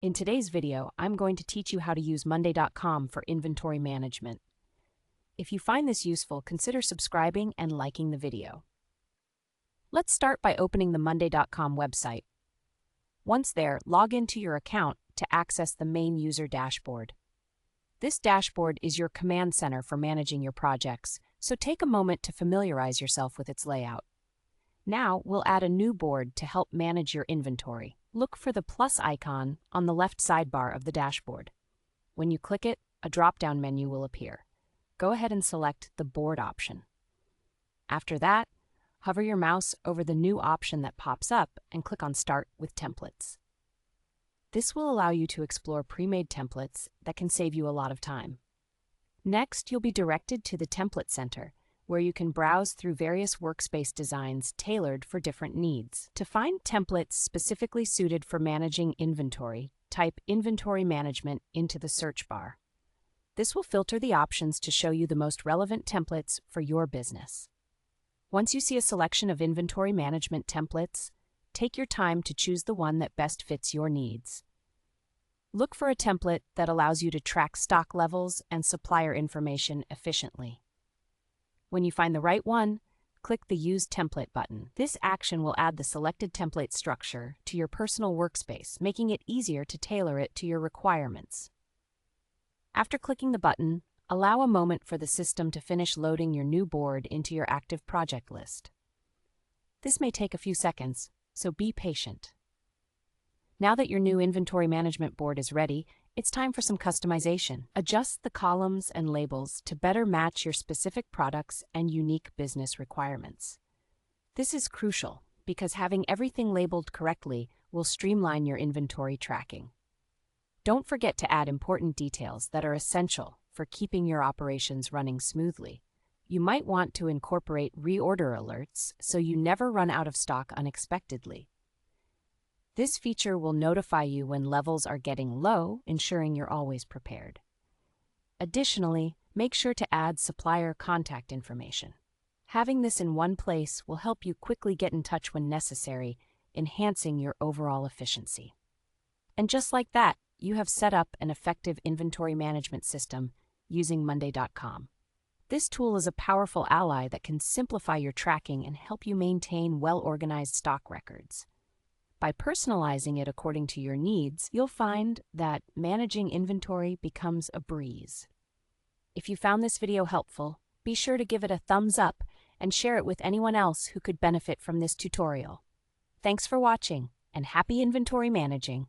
In today's video, I'm going to teach you how to use Monday.com for inventory management. If you find this useful, consider subscribing and liking the video. Let's start by opening the Monday.com website. Once there, log into your account to access the main user dashboard. This dashboard is your command center for managing your projects, so take a moment to familiarize yourself with its layout. Now, we'll add a new board to help manage your inventory. Look for the plus icon on the left sidebar of the dashboard. When you click it, a drop-down menu will appear. Go ahead and select the board option. After that, hover your mouse over the new option that pops up and click on Start with Templates. This will allow you to explore pre-made templates that can save you a lot of time. Next, you'll be directed to the Template Center, where you can browse through various workspace designs tailored for different needs. To find templates specifically suited for managing inventory, type Inventory Management into the search bar. This will filter the options to show you the most relevant templates for your business. Once you see a selection of inventory management templates, take your time to choose the one that best fits your needs. Look for a template that allows you to track stock levels and supplier information efficiently. When you find the right one, click the Use Template button. This action will add the selected template structure to your personal workspace, making it easier to tailor it to your requirements. After clicking the button, allow a moment for the system to finish loading your new board into your active project list. This may take a few seconds, so be patient. Now that your new inventory management board is ready, it's time for some customization. Adjust the columns and labels to better match your specific products and unique business requirements. This is crucial because having everything labeled correctly will streamline your inventory tracking. Don't forget to add important details that are essential for keeping your operations running smoothly. You might want to incorporate reorder alerts so you never run out of stock unexpectedly. This feature will notify you when levels are getting low, ensuring you're always prepared. Additionally, make sure to add supplier contact information. Having this in one place will help you quickly get in touch when necessary, enhancing your overall efficiency. And just like that, you have set up an effective inventory management system using Monday.com. This tool is a powerful ally that can simplify your tracking and help you maintain well-organized stock records. By personalizing it according to your needs, you'll find that managing inventory becomes a breeze. If you found this video helpful, be sure to give it a thumbs up and share it with anyone else who could benefit from this tutorial. Thanks for watching, and happy inventory managing!